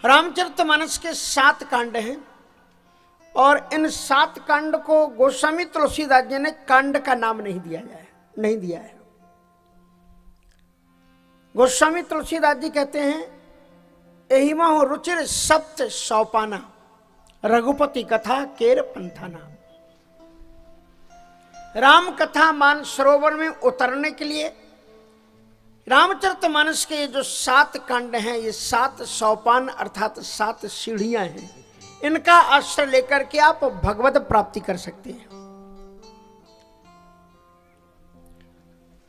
रामचरितमानस के 7 कांड हैं और इन 7 कांड को गोस्वामी तुलसीदास जी ने कांड का नाम नहीं दिया है। गोस्वामी तुलसीदास जी कहते हैं एहिमा हो रुचिर सप्त सौपाना रघुपति कथा केर पंथाना। राम कथा मान सरोवर में उतरने के लिए रामचरितमानस के ये जो 7 कांड हैं, ये 7 सोपान अर्थात 7 सीढ़ियां हैं, इनका आश्रय लेकर के आप भगवत प्राप्ति कर सकते हैं।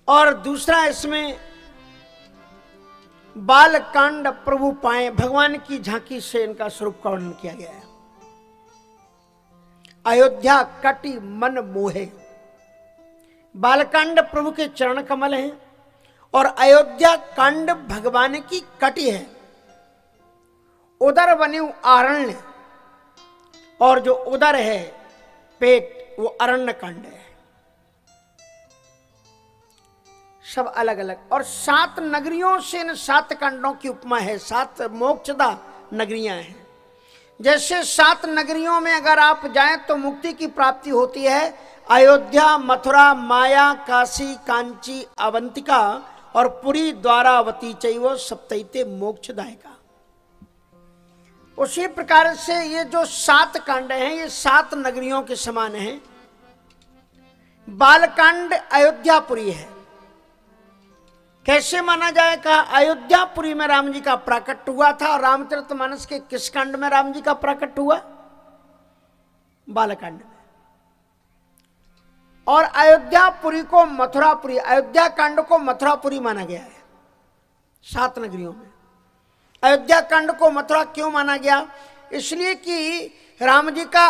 और दूसरा इसमें बाल कांड प्रभु पाए, भगवान की झांकी से इनका स्वरूप का वर्णन किया गया है। अयोध्या कटि मन मोहे, बालकांड प्रभु के चरण कमल हैं और अयोध्या कांड भगवान की कटि है। उदर बने आरण्य, और जो उदर है पेट, वो अरण्य कांड है। सब अलग अलग। और 7 नगरियों से इन 7 कांडों की उपमा है। 7 मोक्षदा नगरियां हैं। जैसे 7 नगरियों में अगर आप जाएं तो मुक्ति की प्राप्ति होती है। अयोध्या, मथुरा, माया, काशी, कांची, अवंतिका और पुरी, द्वारावती चैव सप्तैते मोक्षदायका। उसी प्रकार से ये जो 7 कांड हैं, ये 7 नगरियों के समान हैं। बालकांड अयोध्यापुरी है। कैसे माना जाएगा? अयोध्यापुरी में राम जी का प्राकट हुआ था। रामचरितमानस के किस कांड में राम जी का प्राकट हुआ? बालकांड में। और अयोध्यापुरी को मथुरापुरी, अयोध्या कांड को मथुरापुरी माना गया है 7 नगरियों में। अयोध्या कांड को मथुरा क्यों माना गया? इसलिए कि राम जी का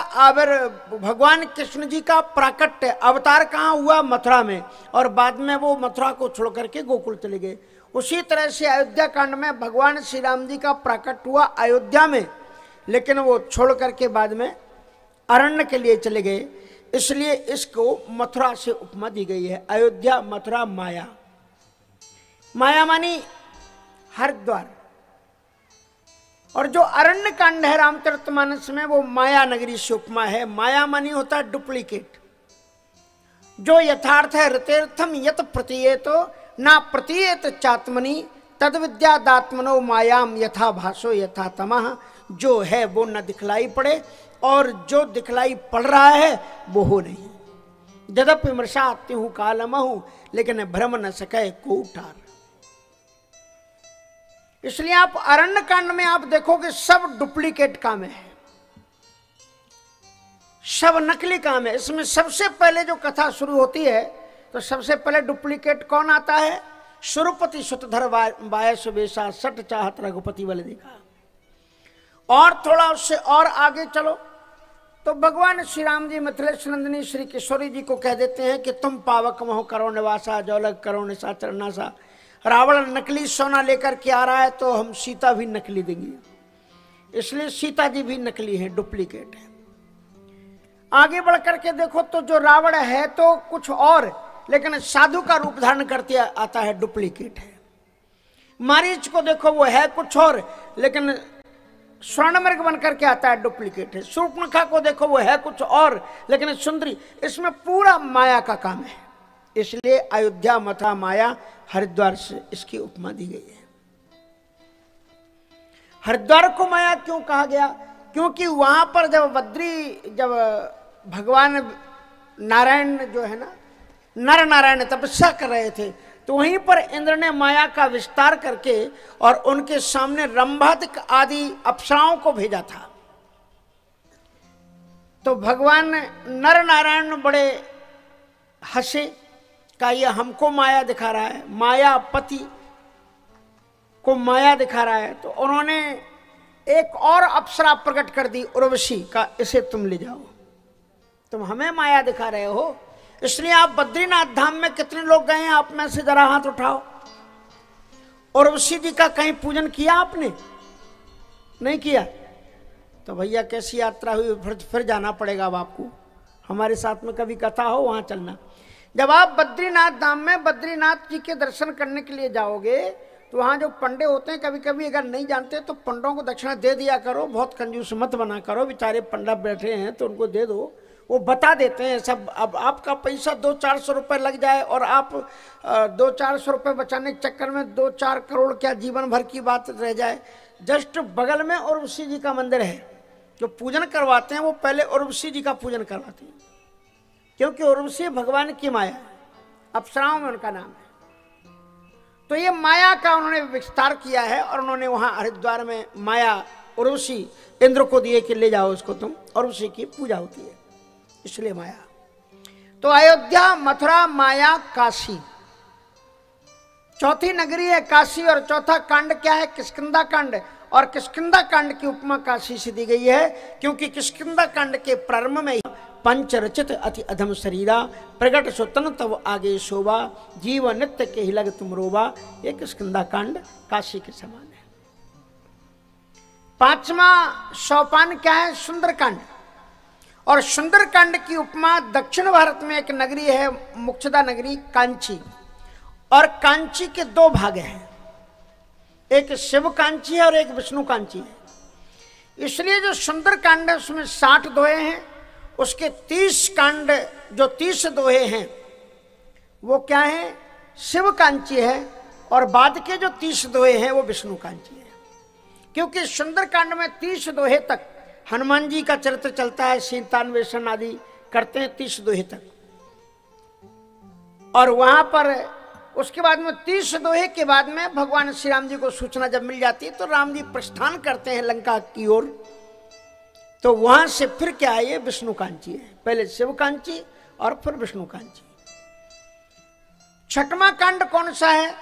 भगवान कृष्ण जी का प्राकट्य अवतार कहाँ हुआ? मथुरा में, और बाद में वो मथुरा को छोड़ करके गोकुल चले गए। उसी तरह से अयोध्या कांड में भगवान श्री राम जी का प्राकट हुआ अयोध्या में, लेकिन वो छोड़ करके बाद में अरण्य के लिए चले गए। इसलिए इसको मथुरा से उपमा दी गई है। अयोध्या, मथुरा, माया। माया मानी हरिद्वार। और जो अरण्य कांड है रामचरितमानस में, वो माया नगरी से उपमा है। माया मानी होता है डुप्लीकेट। जो यथार्थ है ऋतेर्थम यत प्रतीयेतो ना प्रतीयेत चात्मनि तद विद्यादात्मनो मायाम यथा भासो यथा तमः। जो है वो न दिखलाई पड़े और जो दिखलाई पड़ रहा है वो हो नहीं। यद्यपि मृषा त्यू कालमहु लेकिन भ्रम न सके को टार। इसलिए आप अरण्य कांड में आप देखोगे सब डुप्लीकेट काम है, सब नकली काम है। इसमें सबसे पहले जो कथा शुरू होती है तो सबसे पहले डुप्लीकेट कौन आता है? सुरपति सुतधर बायस वेशा सट चाहत रघुपति वाले देखा। और थोड़ा उससे और आगे चलो तो भगवान श्री राम जी मिथिलेश नंदिनी श्री किशोरी जी को कह देते हैं कि तुम पावक मोह करो निवासा, जौलग करो निशा चरनासा। रावण नकली सोना लेकर के आ रहा है तो हम सीता भी नकली देंगे। इसलिए सीता जी भी नकली है, डुप्लीकेट है। आगे बढ़ करके देखो तो जो रावण है तो कुछ और, लेकिन साधु का रूप धारण करते आता है, डुप्लीकेट है। मारीच को देखो वो है कुछ और, लेकिन स्वर्ण मृग बन करके आता है, डुप्लीकेट है। शूर्पणखा को देखो वो है कुछ और, लेकिन सुंदरी। इसमें पूरा माया का काम है। इसलिए अयोध्या, मथुरा, माया, हरिद्वार से इसकी उपमा दी गई है। हरिद्वार को माया क्यों कहा गया? क्योंकि वहां पर जब भगवान नारायण जो है ना, नर नारायण तपस्या कर रहे थे, तो वहीं पर इंद्र ने माया का विस्तार करके और उनके सामने रंभादिक आदि अप्सराओं को भेजा था। तो भगवान नर नारायण बड़े हंसे, का ये हमको माया दिखा रहा है, मायापति को माया दिखा रहा है। तो उन्होंने एक और अप्सरा प्रकट कर दी उर्वशी का, इसे तुम ले जाओ, तुम हमें माया दिखा रहे हो। इसलिए आप बद्रीनाथ धाम में कितने लोग गए हैं? आप में से जरा हाथ उठाओ। उर्वशी जी का कहीं पूजन किया आपने? नहीं किया? तो भैया कैसी यात्रा हुई, फिर जाना पड़ेगा अब आपको। हमारे साथ में कभी कथा हो वहां चलना। जब आप बद्रीनाथ धाम में बद्रीनाथ जी के दर्शन करने के लिए जाओगे तो वहाँ जो पंडे होते हैं कभी कभी अगर नहीं जानते तो पंडों को दक्षिणा दे दिया करो, बहुत कंजूस मत बना करो, बेचारे पंडा बैठे हैं तो उनको दे दो, वो बता देते हैं सब। अब आपका पैसा 200-400 रुपये लग जाए और आप 200-400 रुपये बचाने के चक्कर में 2-4 करोड़ क्या जीवन भर की बात रह जाए। जस्ट बगल में उर्वशी जी का मंदिर है, जो पूजन करवाते हैं वो पहले उर्वशी जी का पूजन करवाते हैं, क्योंकि उर्वशी भगवान की माया है, अप्सराओं में उनका नाम है। तो ये माया का उन्होंने विस्तार किया है और उन्होंने वहां हरिद्वार में माया उर्वशी इंद्र को दिए कि ले जाओ उसको तुम, उर्वशी की पूजा होती है इसलिए माया। तो अयोध्या, मथुरा, माया, काशी, चौथी नगरी है काशी। और चौथा कांड क्या है? किष्किंधा कांड। और किष्किंधा कांड की उपमा काशी से दी गई है, क्योंकि किष्किंधा कांड के प्रारंभ में ही पंच रचित अति अधम शरीरा, प्रगट सुतन तब आगे शोभा, जीव नित्य के ही लग तुम रोबा। ये किष्किंधा कांड काशी के समान है। पांचवा सोपान क्या है? सुंदरकांड। और सुंदरकांड की उपमा दक्षिण भारत में एक नगरी है, मोक्षदा नगरी कांची। और कांची के दो भाग हैं, एक शिव कांची है और एक विष्णु कांची है। इसलिए जो सुंदरकांड है उसमें 60 दोहे हैं, उसके 30 कांड जो 30 दोहे हैं वो क्या है? शिव कांची है। और बाद के जो 30 दोहे हैं वो विष्णु कांची है, क्योंकि सुंदरकांड में 30 दोहे तक हनुमान जी का चरित्र चलता है, सीतान्वेषण आदि करते हैं 30 दोहे तक। और वहां पर उसके बाद में 30 दोहे के बाद में भगवान श्री राम जी को सूचना जब मिल जाती है तो राम जी प्रस्थान करते हैं लंका की ओर। तो वहां से फिर क्या है? ये विष्णु कांची है, पहले शिव कांची और फिर विष्णु कांची। छठवां कांड कौन सा है?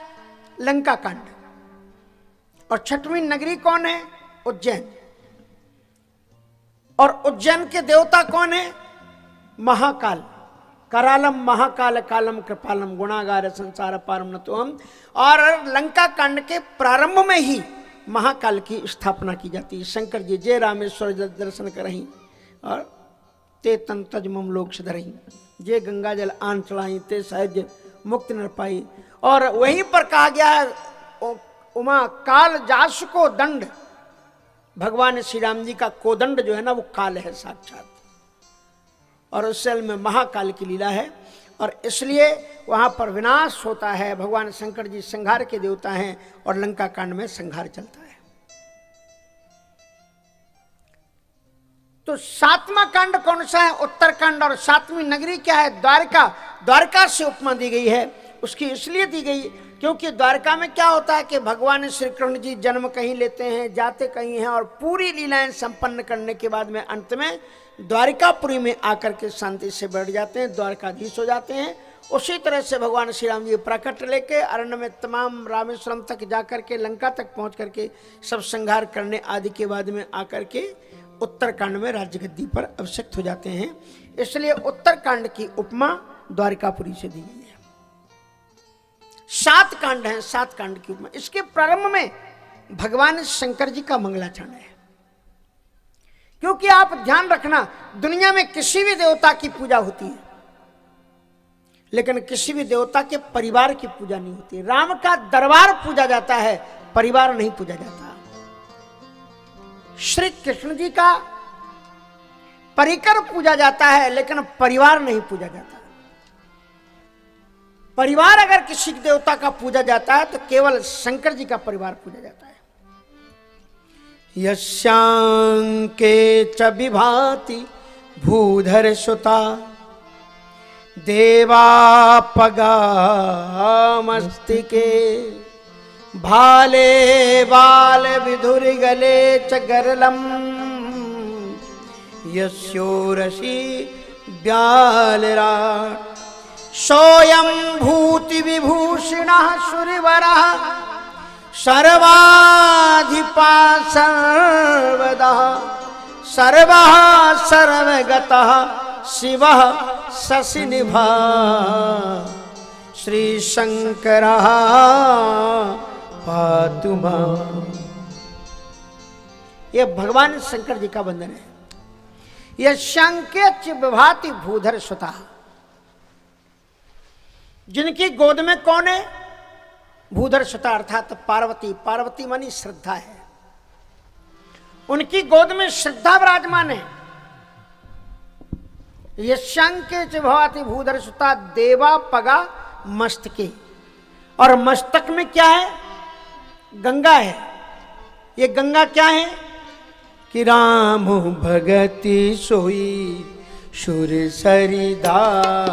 लंका कांड। और छठवीं नगरी कौन है? उज्जैन। और उज्जैन के देवता कौन है? महाकाल। करालम महाकाल कालम कृपालम गुणागार संसार पारम नतोहम। और लंका कांड के प्रारंभ में ही महाकाल की स्थापना की जाती है। शंकर जी जय रामेश्वर दर्शन करही और ते तन तज मम लोक सधरही, जे गंगा जल आन चढ़ाई ते सहज मुक्ति न पाई। और वहीं पर कहा गया है उमा काल जास को दंड, भगवान श्री राम जी का कोदंड जो है ना वो काल है साक्षात। और उस सल में महाकाल की लीला है और इसलिए वहां पर विनाश होता है। भगवान शंकर जी संहार के देवता हैं और लंका कांड में संहार चलता है। तो 7वां कांड कौन सा है? उत्तरकांड। और 7वीं नगरी क्या है? द्वारका। द्वारका से उपमा दी गई है, उसकी इसलिए दी गई क्योंकि द्वारका में क्या होता है कि भगवान श्री कृष्ण जी जन्म कहीं लेते हैं, जाते कहीं हैं और पूरी लीलाएं संपन्न करने के बाद में अंत में द्वारिकापुरी में आकर के शांति से बैठ जाते हैं, द्वारकाधीश हो जाते हैं। उसी तरह से भगवान श्री राम जी प्रकट लेके अरण्य में तमाम रामेश्वरम तक जाकर के लंका तक पहुंच करके सब संहार करने आदि के बाद में आकर के उत्तरकांड में राज्य गद्दी पर अभिषिक्त हो जाते हैं। इसलिए उत्तरकांड की उपमा द्वारिकापुरी से दी गई है। 7 कांड हैं, 7 कांड की उपमा। इसके प्रारंभ में भगवान शंकर जी का मंगलाचरण है, क्योंकि आप ध्यान रखना दुनिया में किसी भी देवता की पूजा होती है लेकिन किसी भी देवता के परिवार की पूजा नहीं होती। राम का दरबार पूजा जाता है, परिवार नहीं पूजा जाता। श्री कृष्ण जी का परिकर पूजा जाता है लेकिन परिवार नहीं पूजा जाता। परिवार अगर किसी देवता का पूजा जाता है तो केवल शंकर जी का परिवार पूजा जाता है। यस्यांके च विभाति भूधर सुता देवापगामस्तिके भाले बाल विधुर गले च गरलम यस्योरसी ब्यालरा सोयं भूति विभूषणः सुरवरः सर्वाधिपा सर्वदा सर्वः सर्वगतः शिवः शशिनिभा श्री शंकरः पातु मां। ये भगवान शंकर जी का वंदन है। यह शंकेच विभाति भूधर सुता, जिनकी गोद में कौन है? भूधर सुता अर्थात पार्वती, पार्वती मानी श्रद्धा है, उनकी गोद में श्रद्धा विराजमान है। यशांके च भवाति भूधर सुता देवा पगा मस्तके, और मस्तक में क्या है? गंगा है। ये गंगा क्या है? कि राम भगति सोई सुर सरिदारा,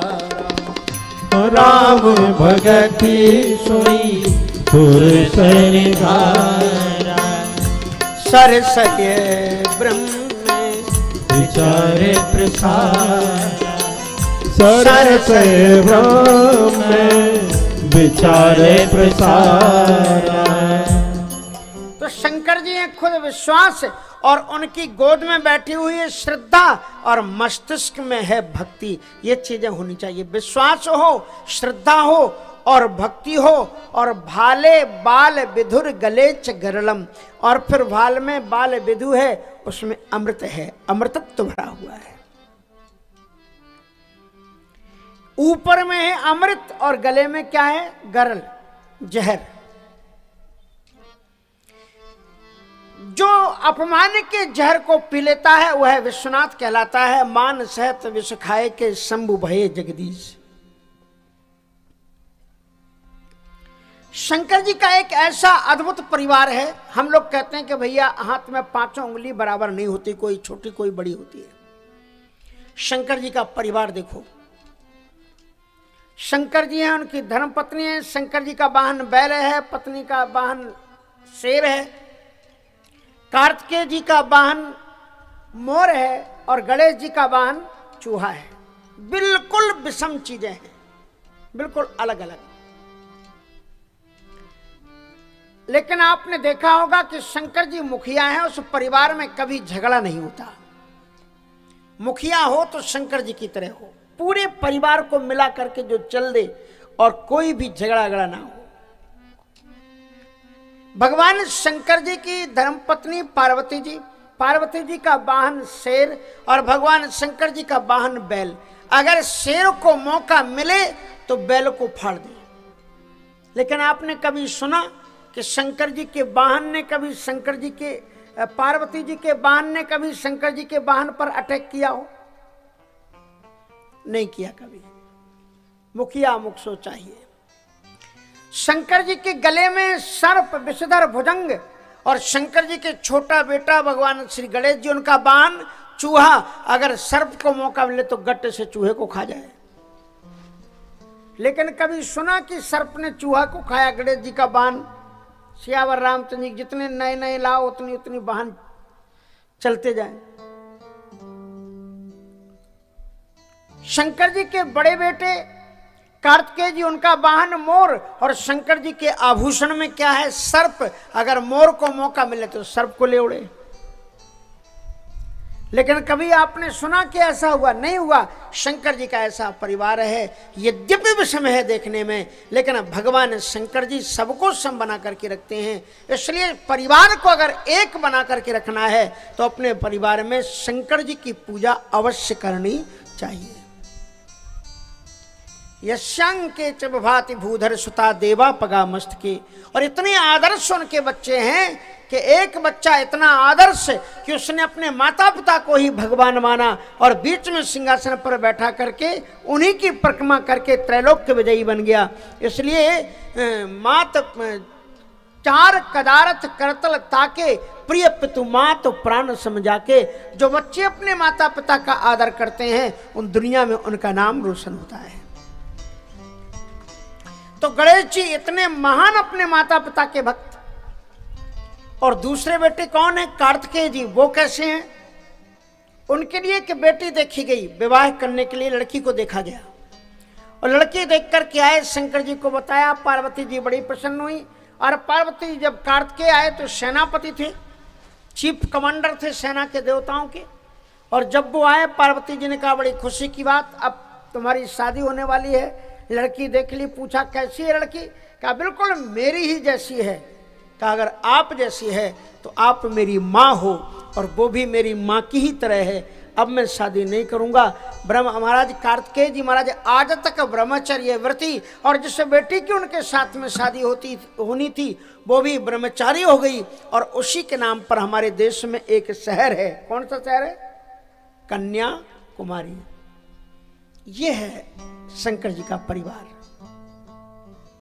राम भगति सोई सुर सरिदारा, सरसय ब्रह्म विचारे प्रसार, सरसय ब्रह्म विचारे प्रसार। तो शंकर जी हैं खुद विश्वास, और उनकी गोद में बैठी हुई है श्रद्धा, और मस्तिष्क में है भक्ति। ये चीजें होनी चाहिए, विश्वास हो, श्रद्धा हो और भक्ति हो, और भाले बाल विधुर गले च गरलम, और फिर भाल में बाल विधु है, उसमें अमृत है, अमृतत्व भरा हुआ है। ऊपर में है अमृत और गले में क्या है? गरल, जहर। जो अपमान के जहर को पी लेता है वह विश्वनाथ कहलाता है। मान सहित विष खाए के शंभु भये जगदीश। शंकर जी का एक ऐसा अद्भुत परिवार है। हम लोग कहते हैं कि भैया हाथ में पांचों उंगली बराबर नहीं होती, कोई छोटी कोई बड़ी होती है। शंकर जी का परिवार देखो, शंकर जी हैं, उनकी धर्म पत्नी है, शंकर जी का वाहन बैल है, पत्नी का वाहन शेर है, कार्तिकेय जी का वाहन मोर है, और गणेश जी का वाहन चूहा है। बिल्कुल विषम चीजें हैं, बिल्कुल अलग अलग। लेकिन आपने देखा होगा कि शंकर जी मुखिया हैं, उस परिवार में कभी झगड़ा नहीं होता। मुखिया हो तो शंकर जी की तरह हो, पूरे परिवार को मिला करके जो चल दे और कोई भी झगड़ा ना हो। भगवान शंकर जी की धर्मपत्नी पार्वती जी, पार्वती जी का वाहन शेर और भगवान शंकर जी का वाहन बैल। अगर शेर को मौका मिले तो बैल को फाड़ दे। लेकिन आपने कभी सुना कि शंकर जी के वाहन ने कभी शंकर जी के पार्वती जी के वाहन ने कभी शंकर जी के वाहन पर अटैक किया हो? नहीं किया कभी। मुखिया मुख सो चाहिए। शंकर जी के गले में सर्प विषधर भुजंग, और शंकर जी के छोटा बेटा भगवान श्री गणेश जी, उनका वाहन चूहा। अगर सर्प को मौका मिले तो गट्टे से चूहे को खा जाए। लेकिन कभी सुना कि सर्प ने चूहा को खाया? गणेश जी का वाहन सियावर रामचंद्र जी जितने नए नए लाओ उतनी उतनी वाहन चलते जाए। शंकर जी के बड़े बेटे कार्तिकेय जी, उनका वाहन मोर, और शंकर जी के आभूषण में क्या है? सर्प। अगर मोर को मौका मिले तो सर्प को ले उड़े। लेकिन कभी आपने सुना कि ऐसा हुआ? नहीं हुआ। शंकर जी का ऐसा परिवार है, यद्यपि विषम है देखने में, लेकिन भगवान शंकर जी सबको सम बना करके रखते हैं। इसलिए परिवार को अगर एक बना करके रखना है तो अपने परिवार में शंकर जी की पूजा अवश्य करनी चाहिए। यशांके च भाति भूधर सुता देवा पगा मस्तके। और इतने आदर्श उनके बच्चे हैं कि एक बच्चा इतना आदर्श कि उसने अपने माता पिता को ही भगवान माना और बीच में सिंहासन पर बैठा करके उन्हीं की परिक्रमा करके त्रैलोक्य विजयी बन गया। इसलिए मात चार कदारथ करतल ताके प्रिय पितु मात प्राण समझा के। जो बच्चे अपने माता पिता का आदर करते हैं उन दुनिया में उनका नाम रोशन होता है। तो गणेश जी इतने महान अपने माता पिता के भक्त। और दूसरे बेटे कौन है? कार्तिकेय जी। वो कैसे हैं? उनके लिए एक बेटी देखी गई, विवाह करने के लिए लड़की को देखा गया और लड़की देख कर के आए, शंकर जी को बताया। पार्वती जी बड़ी प्रसन्न हुई। और पार्वती जब कार्तिकेय आए तो सेनापति थे, चीफ कमांडर थे सेना के देवताओं के। और जब वो आए पार्वती जी ने कहा बड़ी खुशी की बात, अब तुम्हारी शादी होने वाली है। लड़की देख ली, पूछा कैसी है लड़की? कहा बिल्कुल मेरी ही जैसी है। कहा अगर आप जैसी है तो आप मेरी माँ हो और वो भी मेरी माँ की ही तरह है। अब मैं शादी नहीं करूंगा। ब्रह्म महाराज कार्तिकेय जी महाराज आज तक ब्रह्मचर्य व्रती, और जिस बेटी की उनके साथ में शादी होनी थी वो भी ब्रह्मचारी हो गई। और उसी के नाम पर हमारे देश में एक शहर है, कौन सा शहर है? कन्याकुमारी। ये है शंकर जी का परिवार।